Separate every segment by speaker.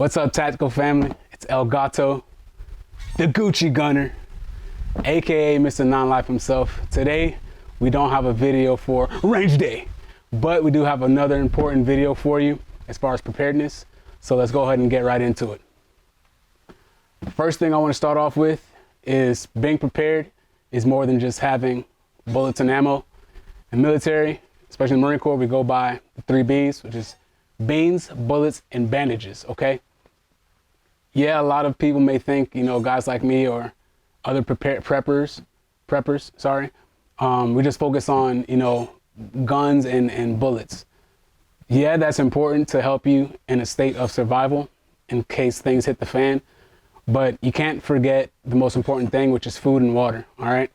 Speaker 1: What's up, Tactical family? It's El Gato, the Gucci Gunner, aka Mr. Non-Life himself. Today, we don't have a video for range day, but we do have another important video for you as far as preparedness. So let's go ahead and get right into it. First thing I want to start off with is being prepared is more than just having bullets and ammo. In the military, especially in the Marine Corps, we go by the 3 B's, which is beans, bullets, and bandages, okay? Yeah, a lot of people may think, guys like me or other preppers, we just focus on, guns and bullets. Yeah, that's important to help you in a state of survival in case things hit the fan, but you can't forget the most important thing, which is food and water, all right?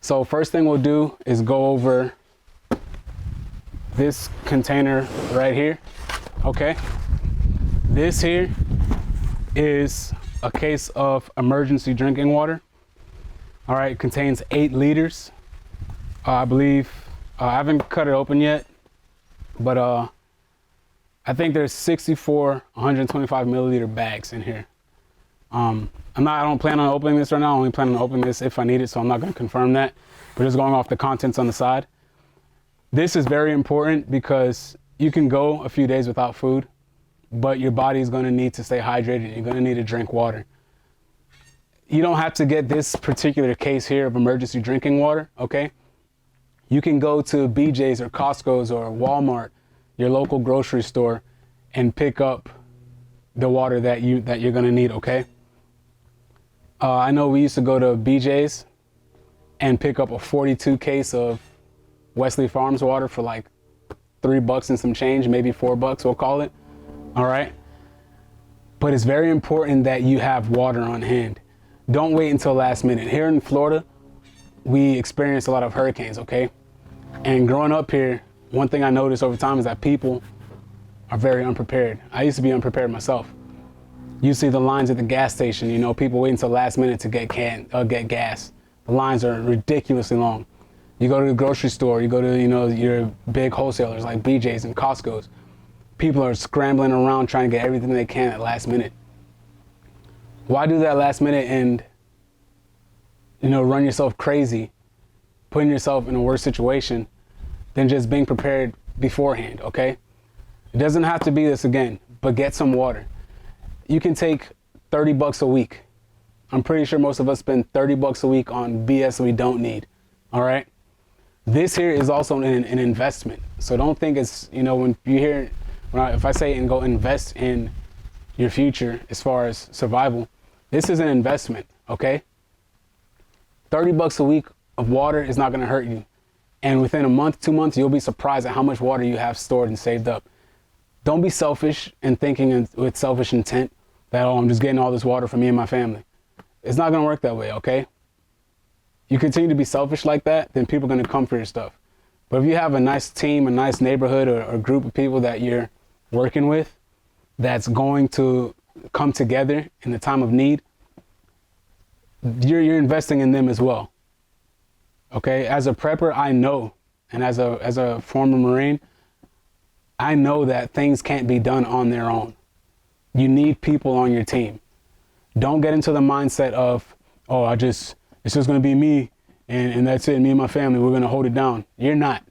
Speaker 1: So first thing we'll do is go over this container right here, okay? This here is a case of emergency drinking water. All right, it contains 8 liters. I believe, I haven't cut it open yet, but I think there's 64 125 milliliter bags in here. I don't plan on opening this right now. I only plan on opening this if I need it, so I'm not gonna confirm that. We're just going off the contents on the side. This is very important because you can go a few days without food, but your body is gonna need to stay hydrated. You're gonna need to drink water. You don't have to get this particular case here of emergency drinking water, okay? You can go to BJ's or Costco's or Walmart, your local grocery store, and pick up the water that you're gonna need, okay? I know we used to go to BJ's and pick up a 42 case of Wesley Farms water for like $3 and some change, maybe $4, we'll call it, all right? But it's very important that you have water on hand. Don't wait until last minute. Here in Florida, we experience a lot of hurricanes, okay? And growing up here, one thing I noticed over time is that people are very unprepared. I used to be unprepared myself. You see the lines at the gas station, people wait until last minute to get gas. The lines are ridiculously long. You go to the grocery store, you go to, your big wholesalers like BJ's and Costco's. People are scrambling around trying to get everything they can at last minute. Why do that last minute and, run yourself crazy, putting yourself in a worse situation than just being prepared beforehand, okay? It doesn't have to be this again, but get some water. You can take $30 a week. I'm pretty sure most of us spend $30 a week on BS we don't need, all right? This here is also an investment. So don't think it's, when you hear, if I say and go invest in your future as far as survival, this is an investment, okay? $30 a week of water is not gonna hurt you. And within a month, 2 months, you'll be surprised at how much water you have stored and saved up. Don't be selfish and thinking with selfish intent that, I'm just getting all this water for me and my family. It's not gonna work that way, okay? You continue to be selfish like that, then people are gonna come for your stuff. But if you have a nice team, a nice neighborhood, or a group of people that you're working with that's going to come together in the time of need, you're investing in them as well. Okay, as a prepper, I know, and as a former Marine, I know that things can't be done on their own. You need people on your team. Don't get into the mindset of, it's just gonna be me and that's it, me and my family, we're gonna hold it down. You're not.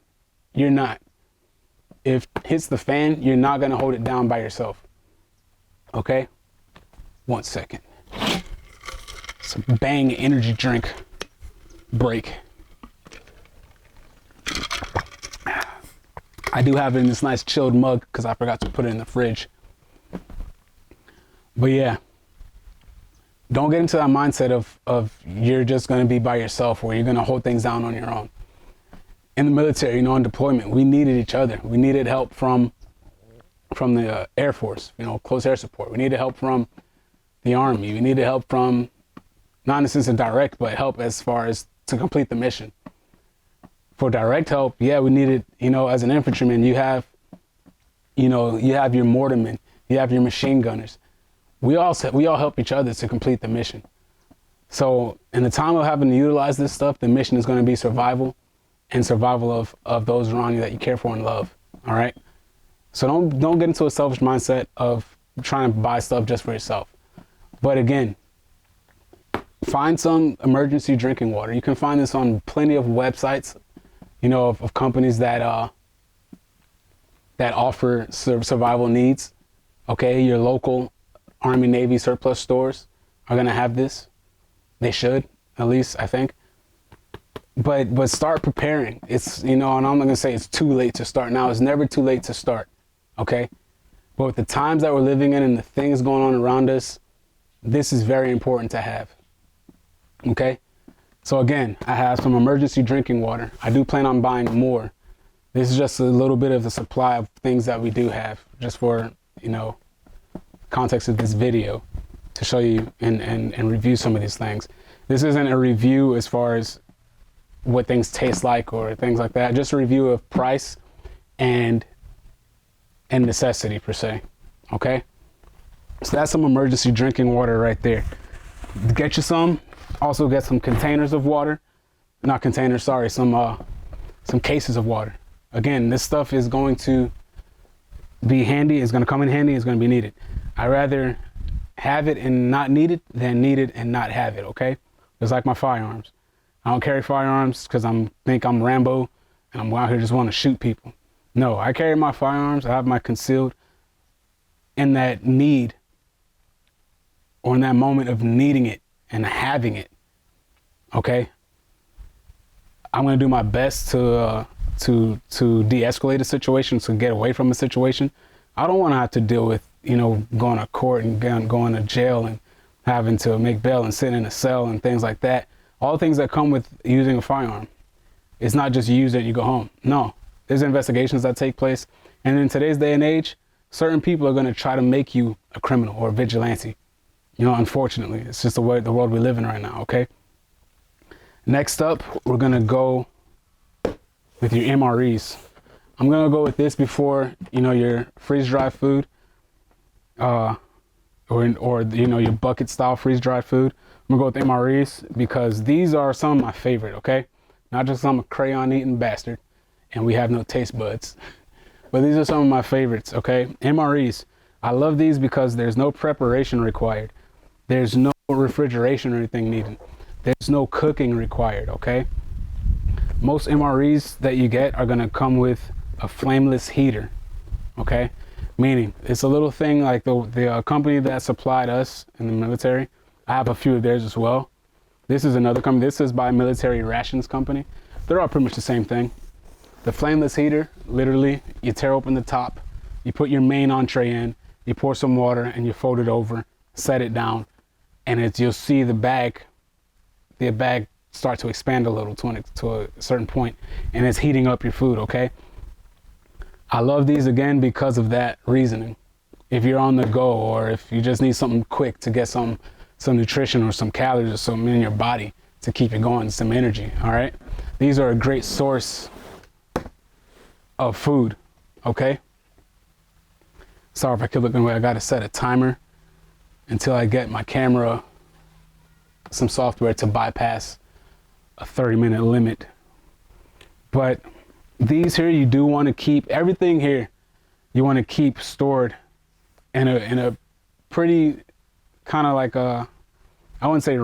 Speaker 1: If it hits the fan, you're not gonna hold it down by yourself. Okay? 1 second. Some Bang energy drink break. I do have it in this nice chilled mug because I forgot to put it in the fridge. But yeah, don't get into that mindset of you're just going to be by yourself or you're going to hold things down on your own. In the military, on deployment, we needed each other. We needed help from the Air Force, close air support. We needed help from the Army. We needed help from, not in the sense of direct, but help as far as to complete the mission. For direct help, yeah, we needed, as an infantryman, you have your mortarmen, you have your machine gunners. We all help each other to complete the mission. So in the time of having to utilize this stuff, the mission is going to be survival and survival of those around you that you care for and love. All right. So don't get into a selfish mindset of trying to buy stuff just for yourself. But again, find some emergency drinking water. You can find this on plenty of websites, you know, of companies that offer survival needs. Okay, your local Army, Navy surplus stores are gonna have this. They should, at least, I think. But start preparing. It's, you know, and I'm not gonna say it's too late to start now. It's never too late to start, okay? But with the times that we're living in and the things going on around us, this is very important to have, okay? So again, I have some emergency drinking water. I do plan on buying more. This is just a little bit of the supply of things that we do have, just for, you know, context of this video, to show you and review some of these things. This isn't a review as far as what things taste like or things like that, just a review of price and necessity per se, okay? So that's some emergency drinking water right there. Get you some. Also get some containers of water. Not containers, sorry, some cases of water. Again, this stuff is going to be handy, it's gonna come in handy, it's gonna be needed. I'd rather have it and not need it than need it and not have it, okay? It's like my firearms. I don't carry firearms because think I'm Rambo and I'm out here just want to shoot people. No, I carry my firearms, I have my concealed in that need, or in that moment of needing it and having it, okay? I'm gonna do my best to de-escalate a situation, to get away from a situation. I don't want to have to deal with, you know, going to court and going to jail and having to make bail and sit in a cell and things like that. All the things that come with using a firearm. It's not just you use it and you go home. No, there's investigations that take place. And in today's day and age, certain people are going to try to make you a criminal or a vigilante. You know, unfortunately, it's just the world we live in right now, okay? Next up, we're going to go with your MREs. I'm going to go with this before, you know, your freeze-dried food, or you know, your bucket style freeze-dried food. I'm gonna go with MREs because these are some of my favorite, okay? Not just I'm a crayon eating bastard and we have no taste buds, but these are some of my favorites, okay? MREs, I love these because there's no preparation required. There's no refrigeration or anything needed. There's no cooking required, okay? Most MREs that you get are gonna come with a flameless heater, okay? Meaning it's a little thing like the company that supplied us in the military. I have a few of theirs as well. This is another company. This is by Military Rations Company. They're all pretty much the same thing. The flameless heater, literally, you tear open the top, you put your main entree in, you pour some water and you fold it over, set it down, and you'll see the bag start to expand a little to a certain point, and it's heating up your food, okay? I love these again because of that reasoning. If you're on the go, or if you just need something quick to get some nutrition or some calories or something in your body to keep you going, some energy, all right? These are a great source of food, okay? Sorry if I keep looking away. I gotta set a timer until I get my camera some software to bypass a 30-minute limit. But these here, you do want to keep everything here. You want to keep stored in a pretty kind of like I wouldn't say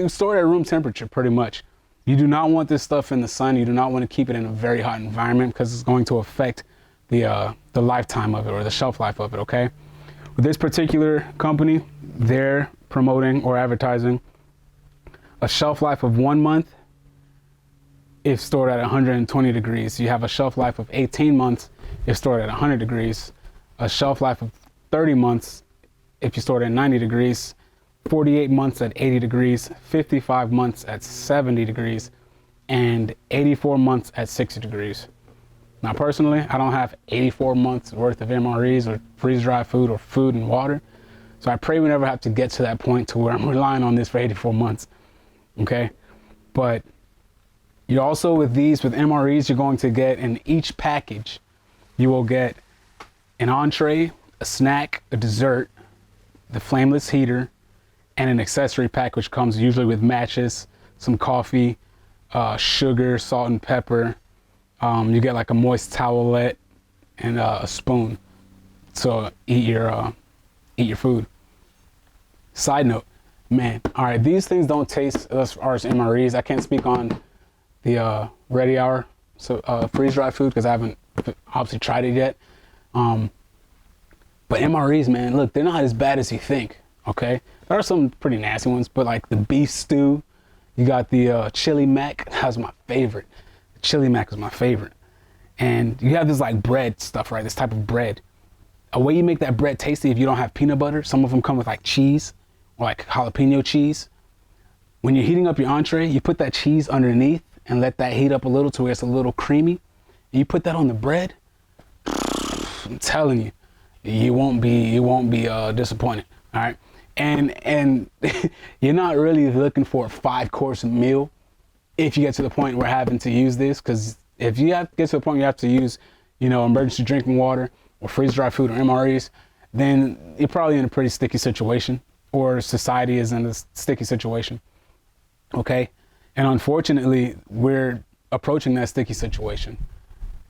Speaker 1: stored at room temperature pretty much. You do not want this stuff in the sun. You do not want to keep it in a very hot environment because it's going to affect the lifetime of it, or the shelf life of it, okay? With this particular company, they're promoting or advertising a shelf life of 1 month if stored at 120 degrees. You have a shelf life of 18 months if stored at 100 degrees, a shelf life of 30 months if you store it at 90 degrees, 48 months at 80 degrees, 55 months at 70 degrees, and 84 months at 60 degrees. Now, personally, I don't have 84 months worth of MREs or freeze-dried food or food and water. So I pray we never have to get to that point to where I'm relying on this for 84 months, okay? But you also, with MREs, you're going to get in each package, you will get an entree, a snack, a dessert, the flameless heater, and an accessory pack, which comes usually with matches, some coffee, sugar, salt and pepper. You get like a moist towelette and a spoon to eat your eat your food. Side note, man, all right, these things don't taste as far as MREs. I can't speak on the ready hour, so freeze dry food, because I haven't obviously tried it yet. But MREs, man, look, they're not as bad as you think. Okay, there are some pretty nasty ones, but like the beef stew, you got the chili mac. That's my favorite. The chili mac is my favorite. And you have this like bread stuff, right? This type of bread. A way you make that bread tasty, if you don't have peanut butter, some of them come with like cheese or like jalapeno cheese. When you're heating up your entree, you put that cheese underneath and let that heat up a little to where it's a little creamy. And you put that on the bread. I'm telling you, you won't be disappointed. All right. And you're not really looking for a 5-course meal if you get to the point where having to use this, because if you have to get to the point you have to use, emergency drinking water or freeze dry food or MREs, then you're probably in a pretty sticky situation, or society is in a sticky situation. Okay. And unfortunately, we're approaching that sticky situation.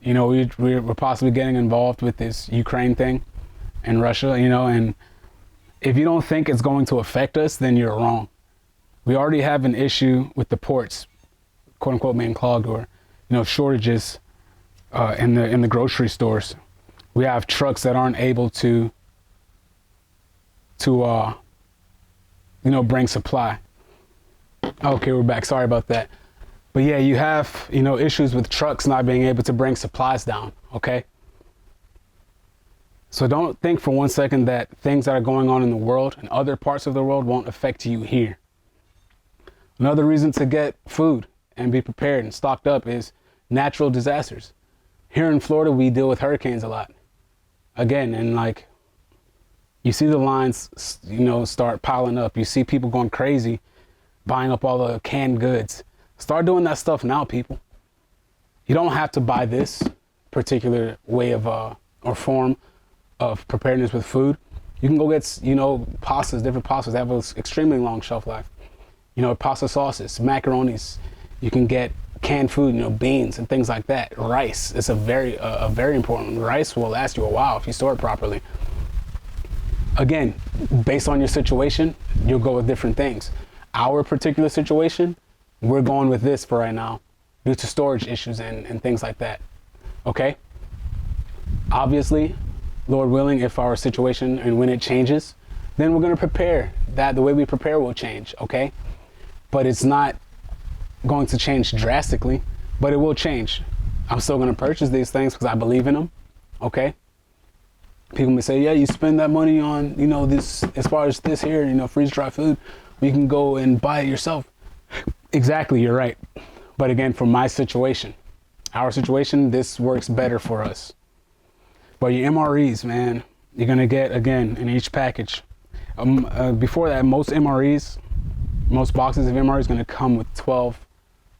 Speaker 1: We're possibly getting involved with this Ukraine thing and Russia, and if you don't think it's going to affect us, then you're wrong. We already have an issue with the ports, quote unquote, being clogged, or, shortages in the grocery stores. We have trucks that aren't able to bring supply. Okay, we're back. Sorry about that. But yeah, you have, issues with trucks not being able to bring supplies down. Okay. So don't think for one second that things that are going on in the world and other parts of the world won't affect you here. Another reason to get food and be prepared and stocked up is natural disasters. Here in Florida, we deal with hurricanes a lot. Again, and like, you see the lines, start piling up. You see people going crazy, buying up all the canned goods. Start doing that stuff now, people. You don't have to buy this particular way of, or form of preparedness with food. You can go get, pastas, different pastas. They have an extremely long shelf life. Pasta sauces, macaronis. You can get canned food, beans and things like that. Rice is a very important. Rice will last you a while if you store it properly. Again, based on your situation, you'll go with different things. Our particular situation, we're going with this for right now due to storage issues and things like that. Okay? Obviously, Lord willing, if our situation and when it changes, then we're going to prepare. That the way we prepare will change, okay? But it's not going to change drastically, but it will change. I'm still going to purchase these things because I believe in them, okay? People may say, yeah, you spend that money on, this, as far as this here, freeze dry food, you can go and buy it yourself. Exactly, you're right. But again, for my situation, our situation, this works better for us. But your MREs, man, you're going to get, again, in each package. Before that, most boxes of MREs going to come with 12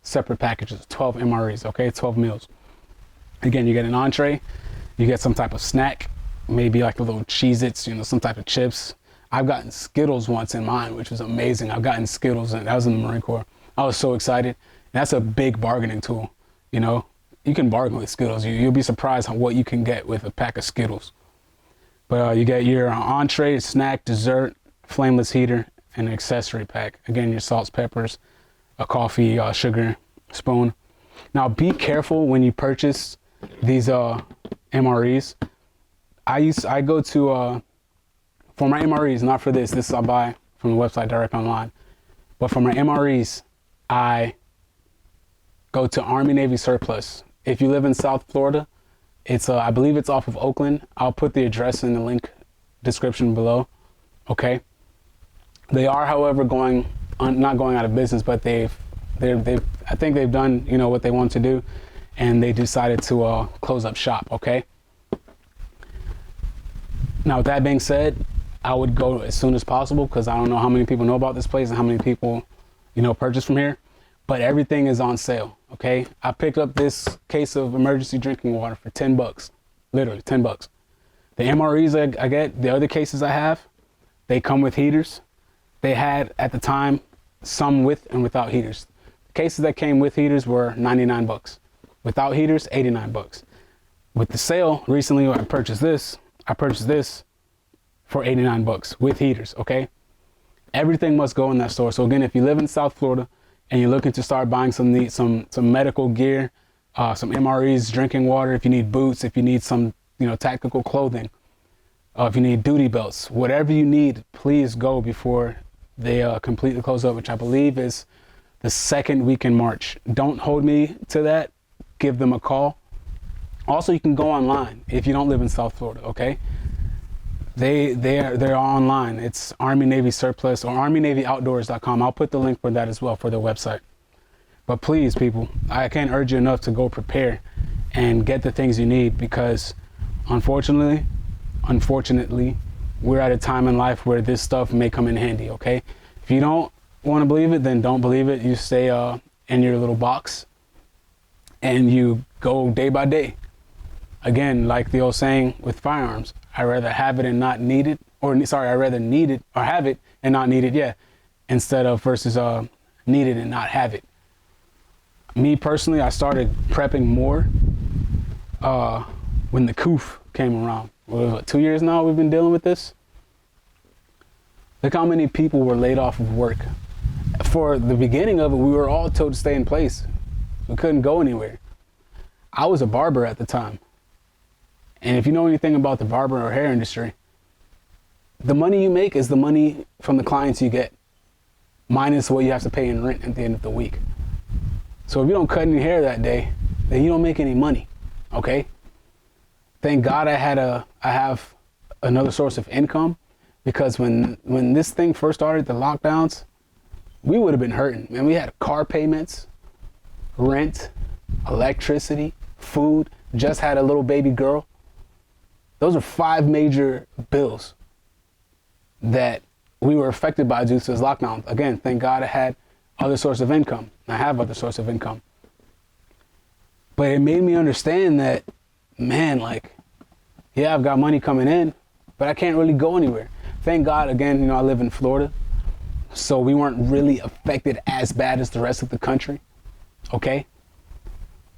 Speaker 1: separate packages, 12 MREs, okay, 12 meals. Again, you get an entree, you get some type of snack, maybe like a little Cheez-Its, some type of chips. I've gotten Skittles once in mine, which was amazing. I've gotten Skittles, and that was in the Marine Corps. I was so excited. And that's a big bargaining tool, You can bargain with Skittles. You'll be surprised on what you can get with a pack of Skittles. But you get your entree, snack, dessert, flameless heater, and an accessory pack. Again, your salts, peppers, a coffee, sugar, spoon. Now, be careful when you purchase these MREs. I go to, for my MREs, not for this I buy from the website direct online. But for my MREs, I go to Army Navy Surplus. If you live in South Florida, it's I believe it's off of Oakland. I'll put the address in the link description below. Okay. They are, however, not going out of business, but I think they've done what they want to do, and they decided to close up shop. Okay. Now, with that being said, I would go as soon as possible because I don't know how many people know about this place and how many people purchase from here. But everything is on sale, okay? I picked up this case of emergency drinking water for $10, literally $10. The MREs I get, the other cases I have, they come with heaters. They had, at the time, some with and without heaters. The cases that came with heaters were $99. Without heaters, $89. With the sale, recently I purchased this. for 89 bucks with heaters, okay? Everything must go in that store. So again, if you live in South Florida and you're looking to start buying some medical gear, some MREs, drinking water, if you need boots, if you need some, tactical clothing, if you need duty belts, whatever you need, please go before they completely close up, which I believe is the second week in March. Don't hold me to that. Give them a call. Also, you can go online if you don't live in South Florida, okay? They're online. It's Army Navy Surplus or ArmyNavyOutdoors.com. I'll put the link for that as well for their website. But please, people, I can't urge you enough to go prepare and get the things you need, because unfortunately, we're at a time in life where this stuff may come in handy, okay? If you don't want to believe it, then don't believe it. You stay in your little box and you go day by day. Again, like the old saying with firearms, I'd rather have it and not need it, I'd rather need it or have it and not need it, instead of versus need it and not have it. Me personally, I started prepping more when the COOF came around. What, 2 years now we've been dealing with this? Look how many people were laid off of work. For the beginning of it, we were all told to stay in place. We couldn't go anywhere. I was a barber at the time. And if you know anything about the barber or hair industry, the money you make is the money from the clients you get, minus what you have to pay in rent at the end of the week. So if you don't cut any hair that day, then you don't make any money, okay? Thank God I have another source of income, because when this thing first started, the lockdowns, we would have been hurting. Man, we had car payments, rent, electricity, food, just had a little baby girl. Those are 5 major bills that we were affected by due to this lockdown. Again, thank God I had other source of income. I have other source of income. But it made me understand that, man, I've got money coming in, but I can't really go anywhere. Thank God, again, I live in Florida, so we weren't really affected as bad as the rest of the country, okay?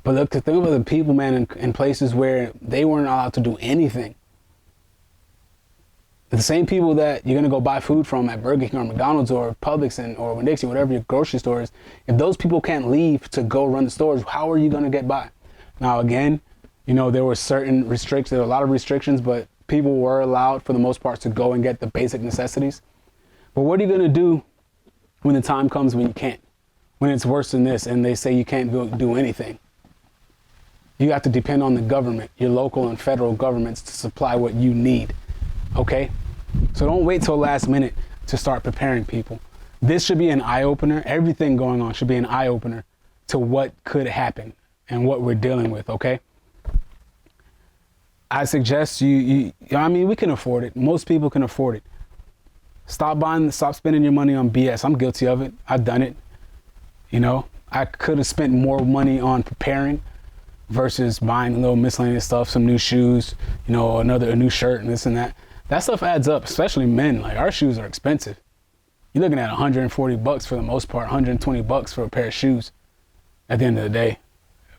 Speaker 1: But look, to think about the people, man, in places where they weren't allowed to do anything. The same people that you're going to go buy food from at Burger King or McDonald's or Publix or Winn-Dixie, whatever your grocery store is, if those people can't leave to go run the stores, how are you going to get by? Now, again, there were certain restrictions, there were a lot of restrictions, but people were allowed, for the most part, to go and get the basic necessities. But what are you going to do when the time comes when you can't? When it's worse than this and they say you can't go do anything? You have to depend on the government, your local and federal governments, to supply what you need, okay? So don't wait till last minute to start preparing, people. This should be an eye-opener. Everything going on should be an eye-opener to what could happen and what we're dealing with, okay? I suggest we can afford it. Most people can afford it. Stop spending your money on BS. I'm guilty of it. I've done it. I could have spent more money on preparing versus buying a little miscellaneous stuff, some new shoes, a new shirt and this and that. That stuff adds up, especially men. Our shoes are expensive. You're looking at 140 bucks for the most part, 120 bucks for a pair of shoes at the end of the day.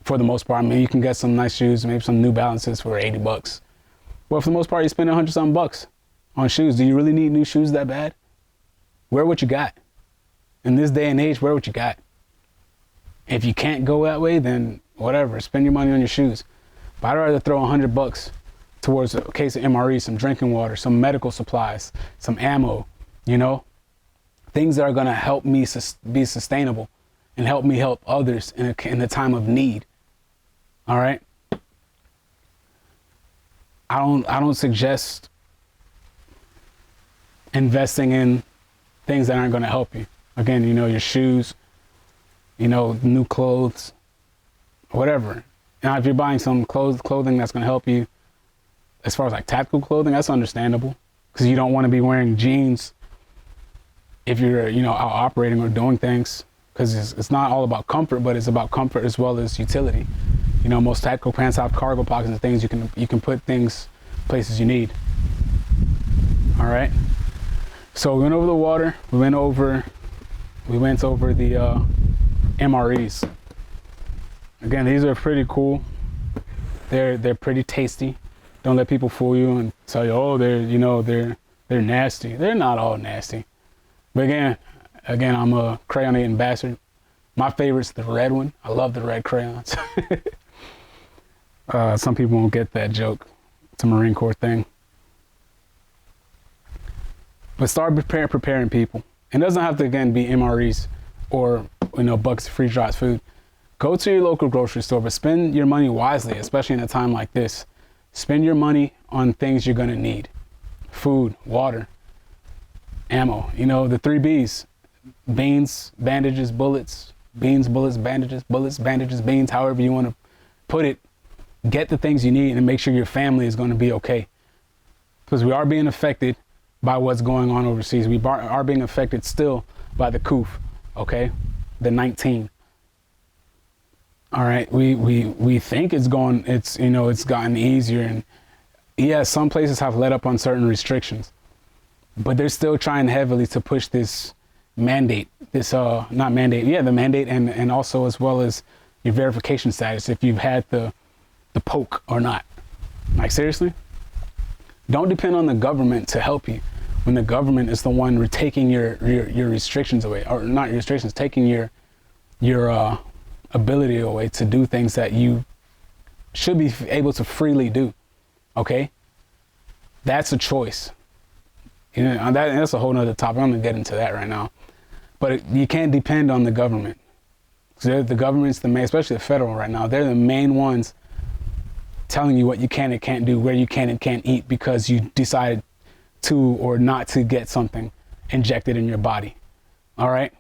Speaker 1: For the most part, you can get some nice shoes, maybe some New Balances for 80 bucks. Well, for the most part, you spend 100-something bucks on shoes. Do you really need new shoes that bad? Wear what you got. In this day and age, wear what you got. If you can't go that way, then whatever, spend your money on your shoes. But I'd rather throw 100 bucks towards a case of MRE, some drinking water, some medical supplies, some ammo, things that are going to help me be sustainable and help me help others in a time of need. All right. I don't suggest investing in things that aren't going to help you. Again, your shoes, new clothes, whatever. Now, if you're buying some clothing that's going to help you, as far as tactical clothing, that's understandable, because you don't want to be wearing jeans if you're, out operating or doing things, because it's not all about comfort, but it's about comfort as well as utility. Most tactical pants have cargo pockets and things you can put things places you need. All right. So we went over the water. We went over the MREs. Again, these are pretty cool. They're pretty tasty. Don't let people fool you and tell you, oh, they're They're nasty. They're not all nasty. But again, I'm a crayon eating bastard. My favorite's the red one. I love the red crayons. Some people won't get that joke. It's a Marine Corps thing. But start preparing people. It doesn't have to, again, be MREs or, buckets of freeze-dried food. Go to your local grocery store, but spend your money wisely, especially in a time like this. Spend your money on things you're going to need. Food, water, ammo. The 3 Bs. Beans, bandages, bullets. Beans, bullets, bandages, beans, however you want to put it. Get the things you need and make sure your family is going to be okay. Because we are being affected by what's going on overseas. We are being affected still by the coup, okay? The 19. All right, we think it's gotten easier, and yeah, some places have let up on certain restrictions, but they're still trying heavily to push this mandate, the mandate, and also as well as your verification status, if you've had the poke or not. Like, seriously, don't depend on the government to help you when the government is the one taking your restrictions away, or not your restrictions, taking your ability away to do things that you should be able to freely do. Okay, that's a choice. That's a whole nother topic. I'm gonna get into that right now. But you can't depend on the government. So the government's the main, especially the federal right now. They're the main ones telling you what you can and can't do, where you can and can't eat, because you decided to or not to get something injected in your body. All right.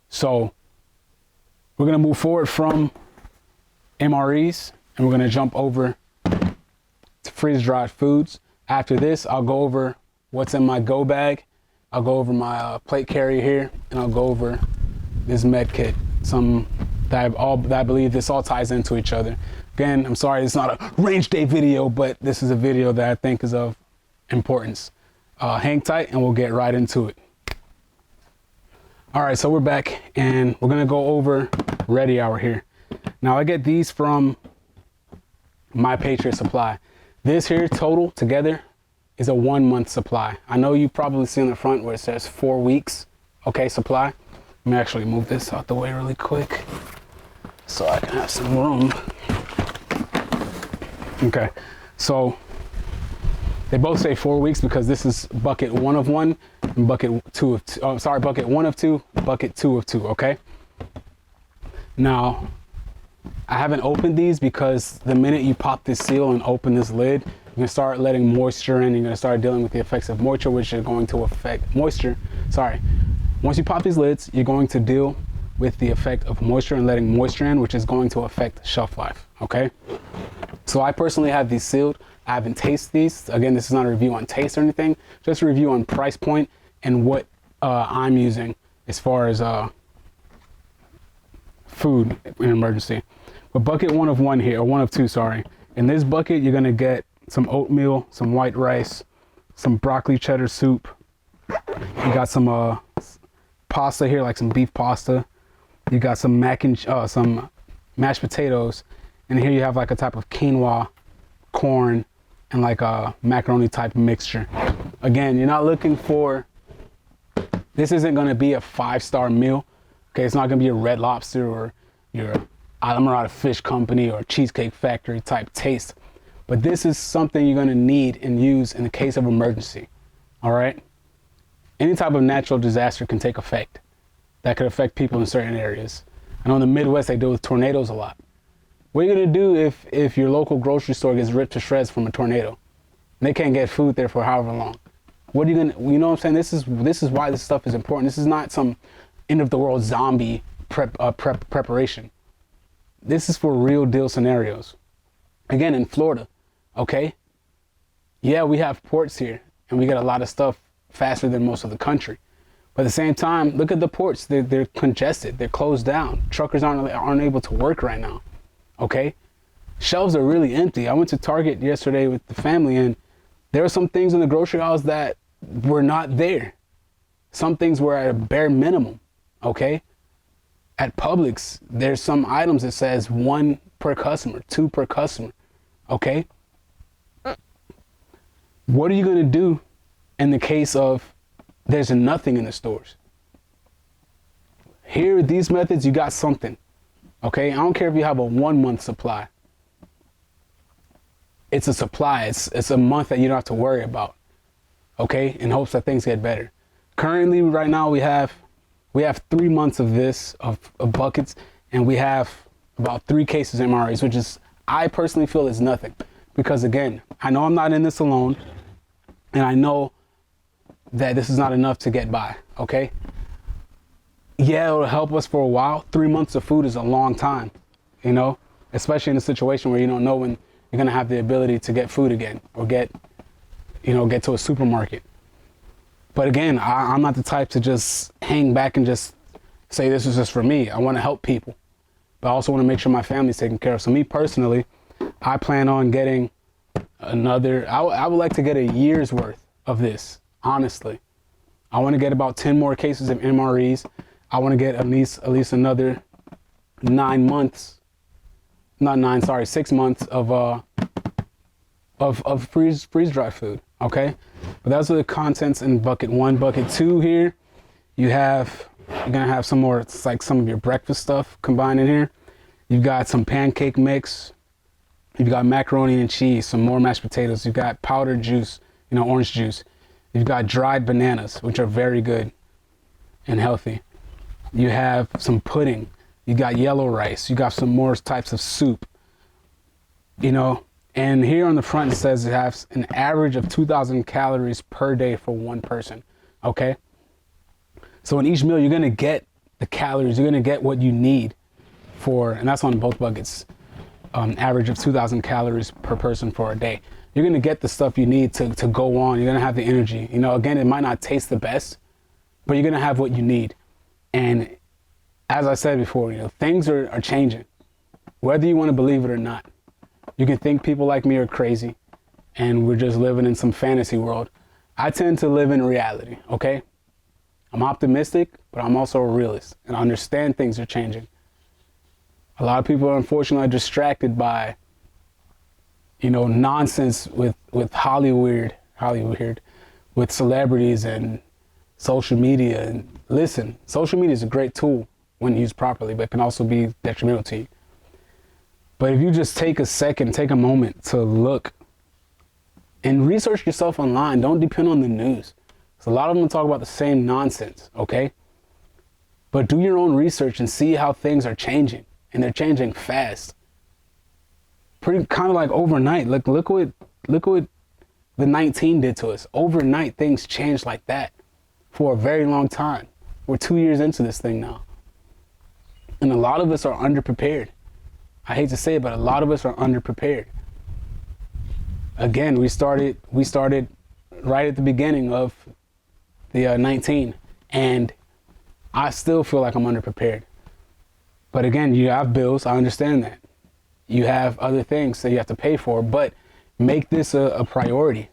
Speaker 1: So we're going to move forward from MREs and we're going to jump over to freeze-dried foods. After this, I'll go over what's in my go bag. I'll go over my plate carrier here, and I'll go over this med kit. Some that I believe this all ties into each other. Again, I'm sorry, it's not a range day video, but this is a video that I think is of importance. Hang tight and we'll get right into it. All right, so we're back and we're gonna go over Ready Hour here. Now I get these from my Patriot supply. This here total together is a 1 month supply. I know you probably see on the front where it says 4 weeks, okay, supply. Let me actually move this out the way really quick so I can have some room. Okay, so they both say 4 weeks because this is bucket 1 of 1 and bucket 2 of 2. Oh, sorry, bucket 1 of 2, bucket 2 of 2, okay? Now, I haven't opened these because the minute you pop this seal and open this lid, you're gonna start letting moisture in. You're gonna start dealing with the effects of moisture, which are going to affect moisture. Sorry. Once you pop these lids, you're going to deal with the effect of moisture and letting moisture in, which is going to affect shelf life, okay? So I personally have these sealed. I haven't tasted these. Again, this is not a review on taste or anything, just a review on price point and what I'm using as far as food in emergency. But bucket 1 of 1 here, or 1 of 2, sorry. In this bucket, you're gonna get some oatmeal, some white rice, some broccoli cheddar soup. You got some pasta here, like some beef pasta. You got some some mashed potatoes, and here you have like a type of quinoa, corn, and like a macaroni type mixture. Again, you're not looking for, this isn't gonna be a 5-star meal. Okay, it's not gonna be a Red Lobster or your Alamorada Fish Company or Cheesecake Factory type taste. But this is something you're gonna need and use in the case of emergency, all right? Any type of natural disaster can take effect. That could affect people in certain areas. I know in the Midwest, they deal with tornadoes a lot. What are you gonna do if your local grocery store gets ripped to shreds from a tornado? And they can't get food there for however long. What are you gonna, you know what I'm saying? This is why this stuff is important. This is not some end of the world zombie preparation. This is for real deal scenarios. Again, in Florida, okay? Yeah, we have ports here and we get a lot of stuff faster than most of the country. But at the same time, look at the ports. They're congested. They're closed down. Truckers aren't able to work right now. Okay? Shelves are really empty. I went to Target yesterday with the family and there were some things in the grocery aisles that were not there. Some things were at a bare minimum. Okay? At Publix, there's some items that says 1 per customer, 2 per customer. Okay? What are you going to do in the case of there's nothing in the stores. Here, these methods, you got something. Okay, I don't care if you have a 1 month supply. It's a supply. It's a month that you don't have to worry about. Okay, in hopes that things get better. Currently, right now, we have 3 months of this of buckets, and we have about 3 cases of MREs, which is, I personally feel, is nothing. Because again, I know I'm not in this alone, and I know that this is not enough to get by. Okay. Yeah, it'll help us for a while. 3 months of food is a long time, you know, especially in a situation where you don't know when you're going to have the ability to get food again or get to a supermarket. But again, I'm not the type to just hang back and just say this is just for me. I want to help people, but I also want to make sure my family's taken care of. So me personally, I plan on getting another, I would like to get a year's worth of this, honestly. I want to get about 10 more cases of MREs. I want to get at least another 9 months, not 9, sorry, 6 months of freeze dry food. Okay, but those are the contents in bucket 1. Bucket 2 here, you're gonna have some more. It's like some of your breakfast stuff combined in here. You've got some pancake mix. You've got macaroni and cheese, some more mashed potatoes. You've got powdered juice, orange juice. You've got dried bananas, which are very good and healthy. You have some pudding. You got yellow rice. You got some more types of soup. And here on the front it says it has an average of 2,000 calories per day for one person. Okay. So in each meal, you're gonna get the calories. You're gonna get what you need for, and that's on both buckets. Average of 2,000 calories per person for a day. You're gonna get the stuff you need to go on. You're gonna have the energy. Again, it might not taste the best, but you're gonna have what you need. And as I said before, things are changing, whether you want to believe it or not. You can think people like me are crazy and we're just living in some fantasy world. I tend to live in reality, okay? I'm optimistic, but I'm also a realist and I understand things are changing. A lot of people are unfortunately distracted by, nonsense with Hollywood, with celebrities and social media. And listen, social media is a great tool when used properly, but it can also be detrimental to you. But if you just take a moment to look and research yourself online, don't depend on the news. So a lot of them talk about the same nonsense, okay? But do your own research and see how things are changing, and they're changing fast. Pretty kind of like overnight. Look what the 19 did to us. Overnight, things changed like that for a very long time. We're 2 years into this thing now. And a lot of us are underprepared. I hate to say it, but a lot of us are underprepared. Again, we started right at the beginning of the 19, and I still feel like I'm underprepared. But again, you have bills. I understand that. You have other things that you have to pay for, but make this a priority.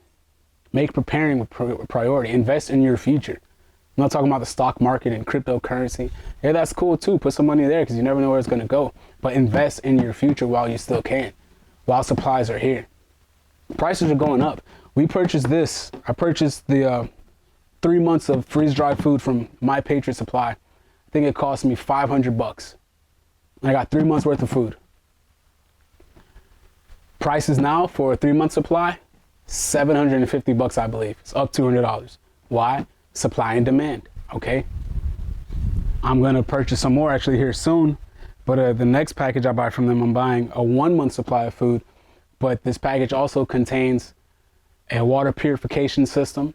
Speaker 1: Make preparing a priority. Invest in your future. I'm not talking about the stock market and cryptocurrency. Yeah, that's cool too. Put some money there because you never know where it's going to go. But invest in your future while you still can, while supplies are here. Prices are going up. We purchased this. I purchased the 3 months of freeze-dried food from my Patriot Supply. I think it cost me $500. I got 3 months worth of food. Prices now for a 3 month supply, $750, I believe. It's up $200. Why? Supply and demand. Okay. I'm going to purchase some more actually here soon. But the next package I buy from them, I'm buying a 1 month supply of food. But this package also contains a water purification system.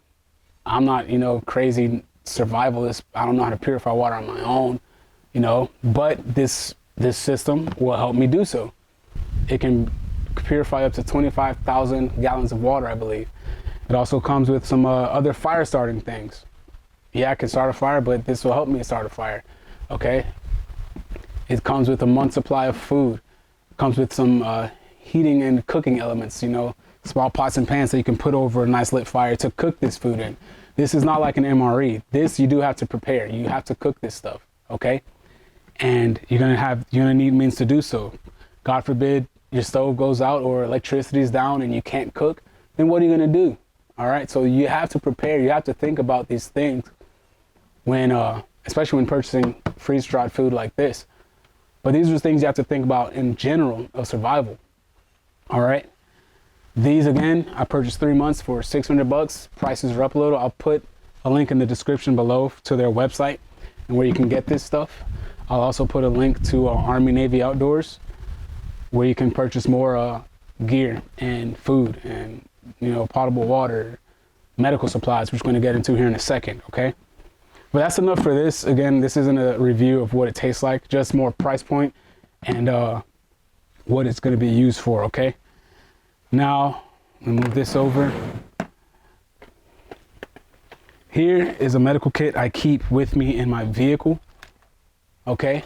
Speaker 1: I'm not, crazy survivalist. I don't know how to purify water on my own, but this system will help me do so. It can purify up to 25,000 gallons of water, I believe. It also comes with some other fire starting things. Yeah, I can start a fire, but this will help me start a fire. Okay. It comes with a month's supply of food. It comes with some heating and cooking elements, small pots and pans that you can put over a nice lit fire to cook this food in. This is not like an MRE. This you do have to prepare. You have to cook this stuff, okay? And you're gonna need means to do so. God forbid your stove goes out or electricity is down and you can't cook, then what are you gonna do? All right, so you have to prepare. You have to think about these things when, especially when purchasing freeze-dried food like this. But these are things you have to think about in general of survival. All right. These again, I purchased 3 months for $600. Prices are up a little. I'll put a link in the description below to their website and where you can get this stuff. I'll also put a link to Army Navy Outdoors, where you can purchase more gear and food and, you know, potable water, medical supplies, which we're going to get into here in a second. Okay. But that's enough for this. Again, this isn't a review of what it tastes like, just more price point and what it's going to be used for. Okay. Now, let me move this over. Here is a medical kit I keep with me in my vehicle. Okay.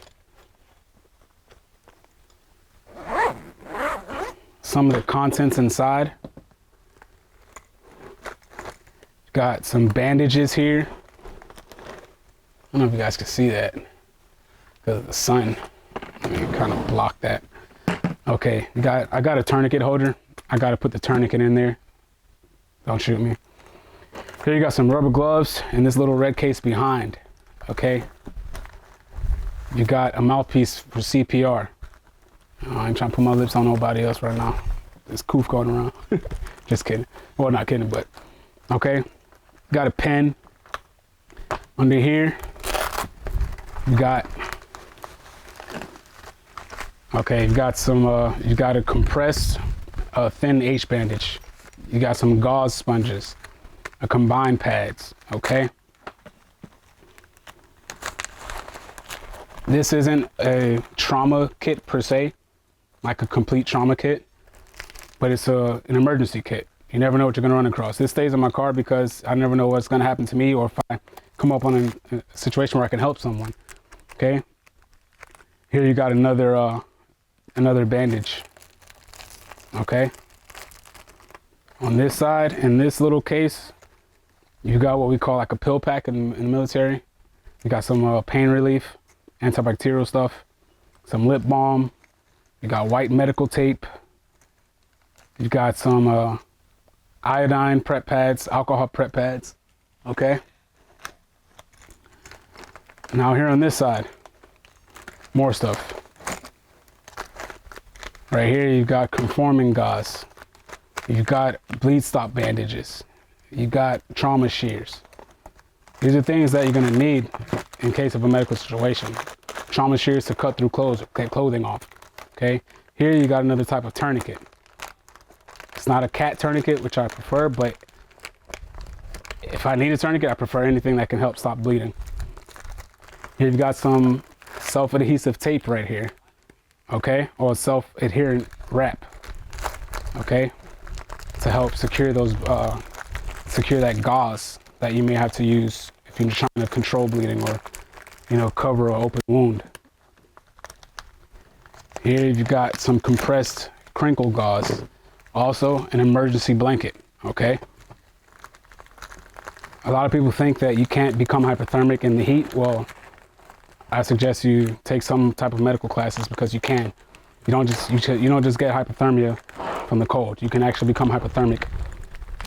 Speaker 1: Some of the contents inside. Got some bandages here. I don't know if you guys can see that because of the sun. Let me kind of block that. Okay, I got a tourniquet holder. I got to put the tourniquet in there. Don't shoot me. Here you got some rubber gloves and this little red case behind. Okay. You got a mouthpiece for CPR. I ain't trying to put my lips on nobody else right now. There's coof going around. Just kidding. Well, not kidding, but okay. Got a pen. Under here, you got, okay, you got some, you got a compressed, thin H bandage. You got some gauze sponges, a combined pads, okay? This isn't a trauma kit per se, like a complete trauma kit, but it's an emergency kit. You never know what you're gonna run across. This stays in my car because I never know what's gonna happen to me or if I come up on a situation where I can help someone. Okay. Here you got another bandage. Okay. On this side, in this little case, you got what we call like a pill pack in the military. You got some pain relief, antibacterial stuff, some lip balm. You got white medical tape. You got some iodine prep pads, alcohol prep pads. Okay. Now here on this side, more stuff. Right here you got conforming gauze. You got bleed stop bandages. You got trauma shears. These are things that you're gonna need in case of a medical situation. Trauma shears to cut through clothes, cut clothing off. Okay. Here you got another type of tourniquet. It's not a cat tourniquet, which I prefer, but if I need a tourniquet, I prefer anything that can help stop bleeding. Here you've got some self-adhesive tape right here, okay, or self-adherent wrap, okay, to help secure those, secure that gauze that you may have to use if you're trying to control bleeding or, you know, cover an open wound. Here you've got some compressed crinkle gauze, also an emergency blanket, okay. A lot of people think that you can't become hypothermic in the heat. Well, I suggest you take some type of medical classes because you can. You don't just get hypothermia from the cold. You can actually become hypothermic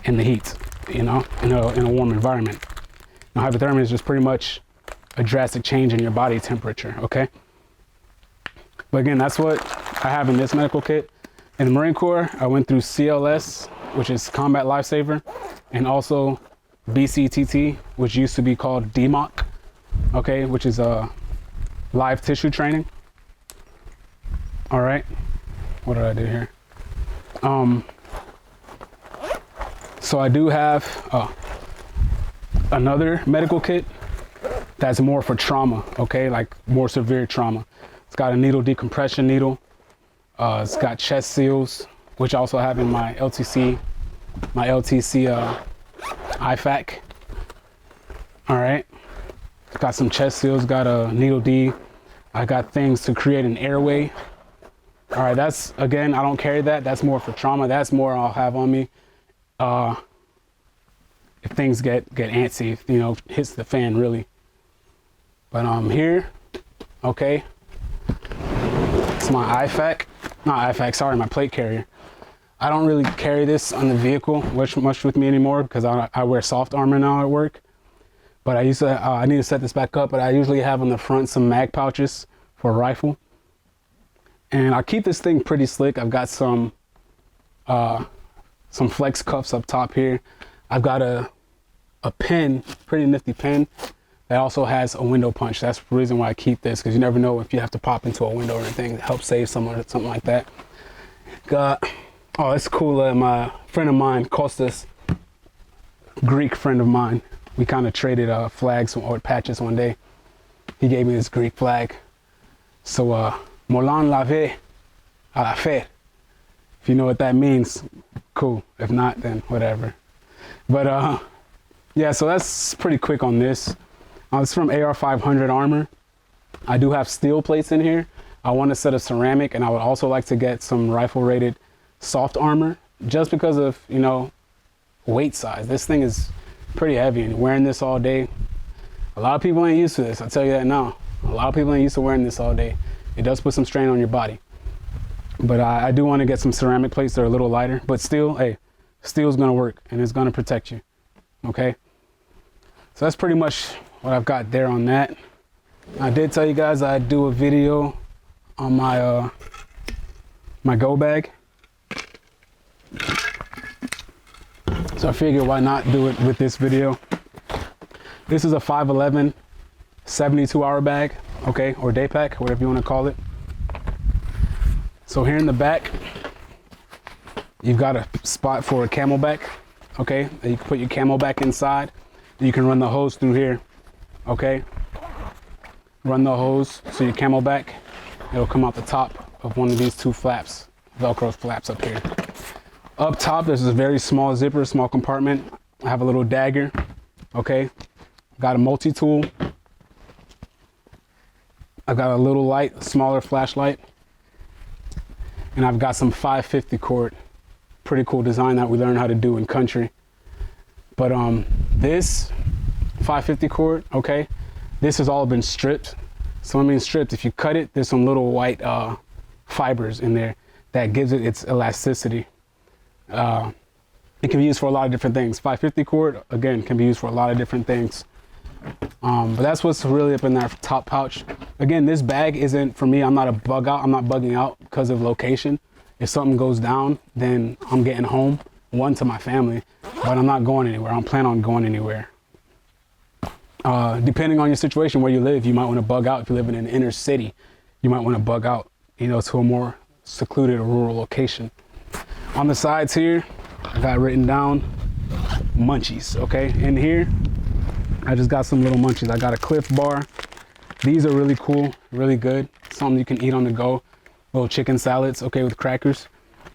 Speaker 1: in the heat, you know, in a warm environment. Now, hypothermia is just pretty much a drastic change in your body temperature, okay? But again, that's what I have in this medical kit. In the Marine Corps, I went through CLS, which is Combat Lifesaver, and also BCTT, which used to be called DMOC, okay, which is live tissue training. All right, what did I do here? So I do have another medical kit that's more for trauma, okay, like more severe trauma. It's got a needle decompression needle. It's got chest seals, which I also have in my LTC IFAC. All right. Got some chest seals, got a needle D. I got things to create an airway. All right, that's, again, I don't carry that. That's more for trauma. That's more I'll have on me if things get antsy, if, you know, hits the fan really. But here, okay, it's my IFAC, not IFAC, sorry, my plate carrier. I don't really carry this on the vehicle much with me anymore because I wear soft armor now at work. But I used to, I need to set this back up, but I usually have on the front some mag pouches for a rifle. And I keep this thing pretty slick. I've got some flex cuffs up top here. I've got a pin, pretty nifty pin, that also has a window punch. That's the reason why I keep this, because you never know if you have to pop into a window or anything to help save someone or something like that. Oh, it's cool. My friend of mine, Kostas, Greek friend of mine, we kind of traded flags or patches one day. He gave me this Greek flag. So, Molan lave à la fête. If you know what that means, cool. If not, then whatever. But yeah, so that's pretty quick on this. It's from AR 500 armor. I do have steel plates in here. I want a set of ceramic, and I would also like to get some rifle rated soft armor, just because of, you know, weight size. This thing is pretty heavy, and wearing this all day, a lot of people ain't used to this. I'll tell you that now. A lot of people ain't used to wearing this all day. It does put some strain on your body. But I do want to get some ceramic plates that are a little lighter, but still, hey, steel's gonna work and it's gonna protect you. Okay, so that's pretty much what I've got there on that. I did tell you guys I'd do a video on my my go bag, so I figured why not do it with this video. This is a 511 72-hour bag, okay, or day pack, whatever you want to call it. So here in the back, you've got a spot for a camelback, okay? And you can put your camelback inside. You can run the hose through here, okay? Run the hose so your camelback, it'll come out the top of one of these two flaps, Velcro flaps up here. Up top, there's this very small zipper, small compartment. I have a little dagger, okay? Got a multi-tool. I've got a little light, a smaller flashlight. And I've got some 550 cord. Pretty cool design that we learned how to do in country. But this 550 cord, okay, this has all been stripped. So I mean stripped, if you cut it, there's some little white fibers in there that gives it its elasticity. It can be used for a lot of different things. 550 cord, again, can be used for a lot of different things. But that's what's really up in that top pouch. Again, this bag isn't for me. I'm not a bug out. I'm not bugging out because of location. If something goes down, then I'm getting home, one, to my family, but I'm not going anywhere. I don't plan on going anywhere. Depending on your situation, where you live, you might want to bug out. If you live in an inner city, you might want to bug out, you know, to a more secluded or rural location. On the sides here, I got written down munchies, okay? In here, I just got some little munchies. I got a Cliff Bar. These are really cool, really good. Something you can eat on the go. Little chicken salads, okay, with crackers.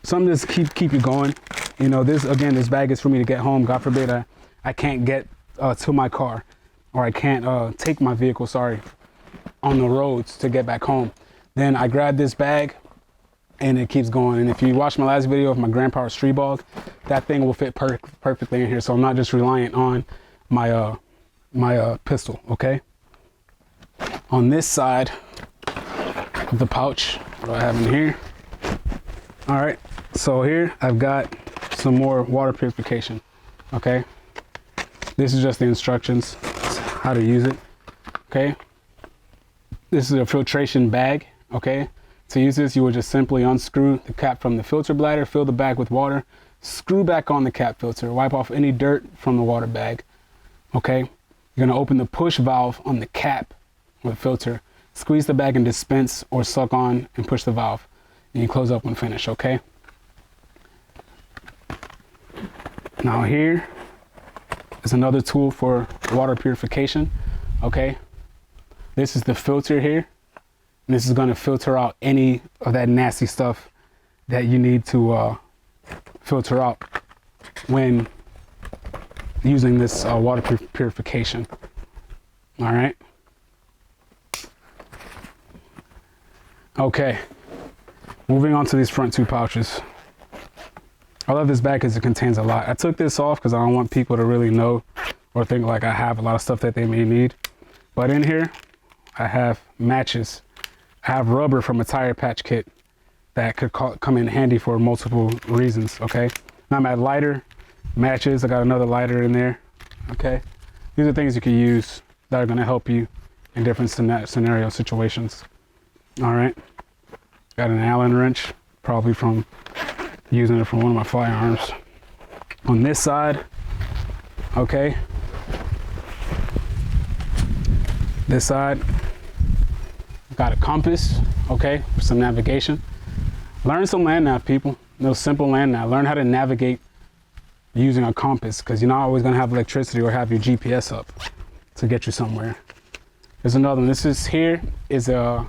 Speaker 1: Something to keep you going. You know, this bag is for me to get home. God forbid I can't get to my car, or I can't take my vehicle, on the roads to get back home. Then I grab this bag and it keeps going. And if you watch my last video of my grandpa street bog, that thing will fit perfectly in here. So I'm not just reliant on my my pistol, okay? On this side of the pouch, what do I have in here? All right, so here I've got some more water purification, okay? This is just the instructions, how to use it, okay? This is a filtration bag, okay? To use this, you will just simply unscrew the cap from the filter bladder, fill the bag with water, screw back on the cap filter, wipe off any dirt from the water bag, okay? You're gonna open the push valve on the cap with filter, squeeze the bag and dispense or suck on and push the valve. And you close up when finished, okay? Now here is another tool for water purification, okay? This is the filter here. And this is gonna filter out any of that nasty stuff that you need to filter out when using this water purification. All right. Okay, moving on to these front two pouches. I love this bag because it contains a lot. I took this off because I don't want people to really know or think like I have a lot of stuff that they may need. But in here, I have matches. I have rubber from a tire patch kit. that could come in handy for multiple reasons, okay? Now I'm at lighter, matches, I got another lighter in there, okay? These are things you can use that are gonna help you in different scenario situations, all right? Got an Allen wrench, probably from using it from one of my firearms. On this side, okay? This side, got a compass, okay, for some navigation. Learn some land nav, people. No simple land nav. Learn how to navigate using a compass, because you're not always gonna have electricity or have your GPS up to get you somewhere. There's another one. This is here is a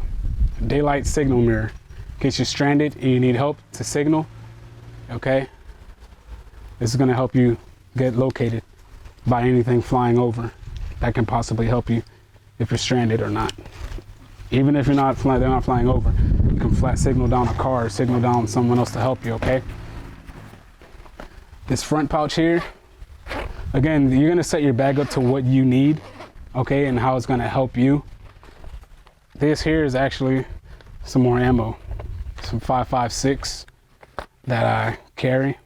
Speaker 1: daylight signal mirror. In case you're stranded and you need help to signal, okay? This is gonna help you get located by anything flying over that can possibly help you if you're stranded or not. Even if you're not flying, they're not flying over, you can flat signal down a car, signal down someone else to help you, okay? This front pouch here, again, you're gonna set your bag up to what you need, okay, and how it's gonna help you. This here is actually some more ammo, some 5.56 that I carry.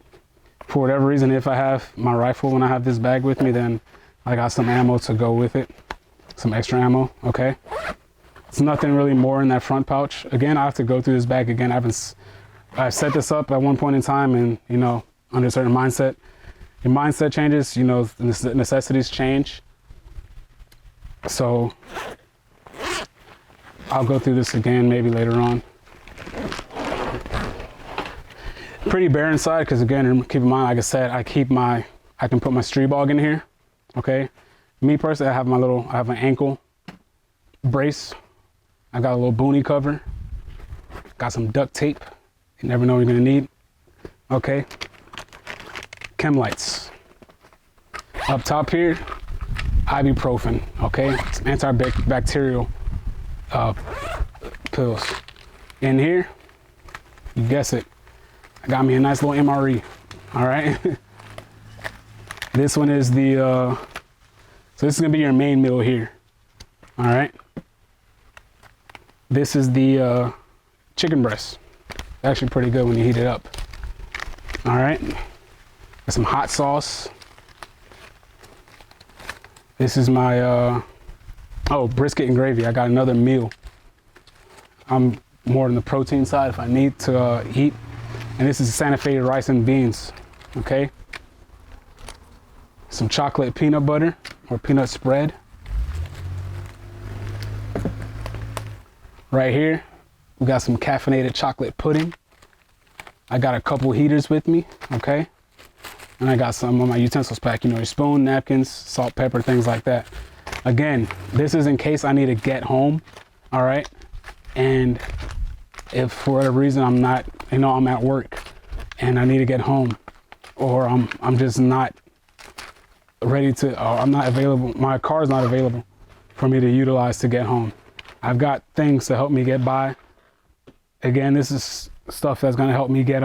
Speaker 1: For whatever reason, if I have my rifle when I have this bag with me, then I got some ammo to go with it, some extra ammo, okay? It's nothing really more in that front pouch. Again, I have to go through this bag again. I set this up at one point in time, and you know, under a certain mindset, your mindset changes, you know, the necessities change. So I'll go through this again maybe later on. Pretty bare inside, because again, keep in mind, like I said, I can put my street bog in here, okay? Me personally, I have an ankle brace. I got a little boonie cover. Got some duct tape. You never know what you're gonna need. Okay. Chem lights. Up top here, ibuprofen. Okay, some antibacterial pills. In here, you guess it, I got me a nice little MRE. All right. This one is the. So this is gonna be your main meal here. All right. This is the chicken breast. Actually pretty good when you heat it up. All right. Got some hot sauce. This is my, oh, brisket and gravy. I got another meal. I'm more on the protein side if I need to eat. And this is Santa Fe rice and beans, okay? Some chocolate peanut butter or peanut spread. Right here, we got some caffeinated chocolate pudding. I got a couple heaters with me, okay? And I got some of my utensils pack, you know, your spoon, napkins, salt, pepper, things like that. Again, this is in case I need to get home, all right? And if for whatever reason I'm not, you know, I'm at work and I need to get home, or I'm just not ready to, or I'm not available, my car is not available for me to utilize to get home. I've got things to help me get by. Again, this is stuff that's gonna help me get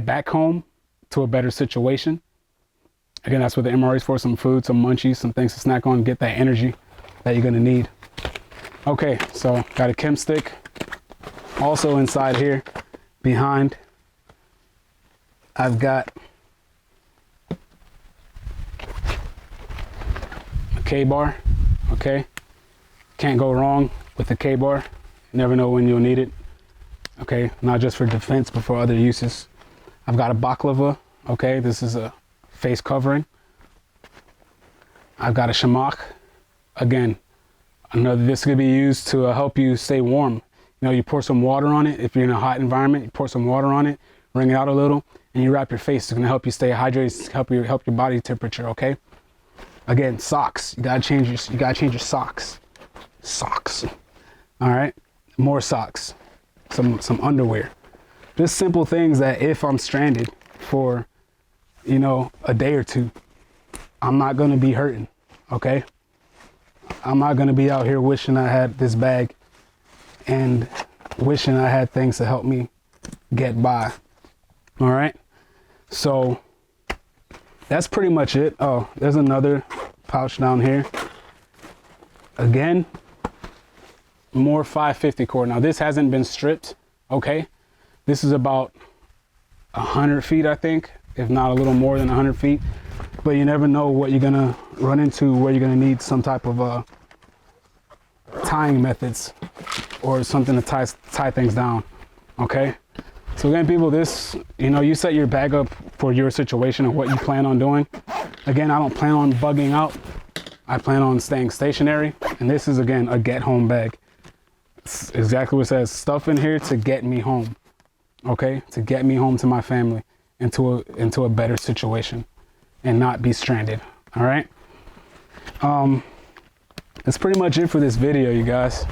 Speaker 1: back home to a better situation. Again, that's what the MRE is for, some food, some munchies, some things to snack on, get that energy that you're gonna need. Okay, so got a chem stick. Also inside here, behind, I've got a K-bar, okay? Can't go wrong with the K-bar. You never know when you'll need it. Okay, not just for defense, but for other uses. I've got a baklava, okay? This is a face covering. I've got a shamak. Again, this could be used to help you stay warm. You know, you pour some water on it. If you're in a hot environment, you pour some water on it, wring it out a little, and you wrap your face. It's gonna help you stay hydrated, help your body temperature, okay? Again, socks. You gotta change your socks. Socks. All right, more socks, some underwear. Just simple things that if I'm stranded for, you know, a day or two, I'm not gonna be hurting, okay? I'm not gonna be out here wishing I had this bag and wishing I had things to help me get by. All right, so that's pretty much it. Oh, there's another pouch down here. Again, more 550 cord. Now this hasn't been stripped, okay? This is about 100 feet, I think, if not a little more than 100 feet. But you never know what you're gonna run into, where you're gonna need some type of tying methods or something to tie things down. Okay. So again, people, this, you know, you set your bag up for your situation and what you plan on doing. Again, I don't plan on bugging out. I plan on staying stationary. And this is, again, a get home bag. It's exactly what it says. Stuff in here to get me home. Okay. To get me home to my family, into a better situation and not be stranded. All right. That's pretty much it for this video, you guys.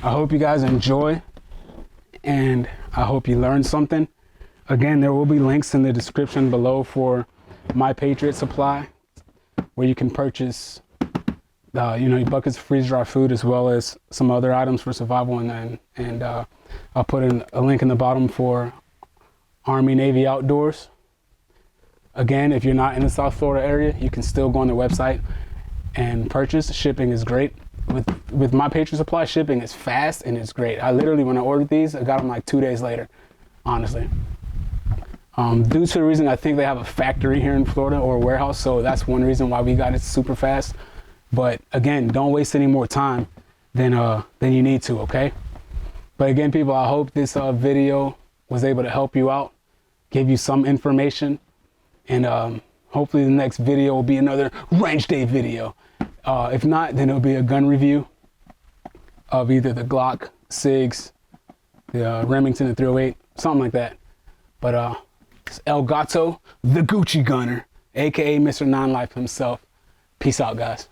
Speaker 1: I hope you guys enjoy, and I hope you learned something. Again, there will be links in the description below for my Patriot supply, where you can purchase you know, buckets of freeze-dry food, as well as some other items for survival. And I'll put in a link in the bottom for Army Navy Outdoors. Again, if you're not in the South Florida area, you can still go on their website and purchase. Shipping is great. With my Patriot supply, shipping is fast and it's great. I literally, when I ordered these, I got them like 2 days later, honestly. Due to the reason I think they have a factory here in Florida, or a warehouse, so that's one reason why we got it super fast. But again, don't waste any more time than you need to, okay? But again, people, I hope this video was able to help you out, give you some information, and hopefully the next video will be another range day video. If not, then it'll be a gun review of either the Glock, SIGs, the Remington, the 308, something like that. But it's El Gato, the Gucci Gunner, aka Mr. Non-Life himself. Peace out, guys.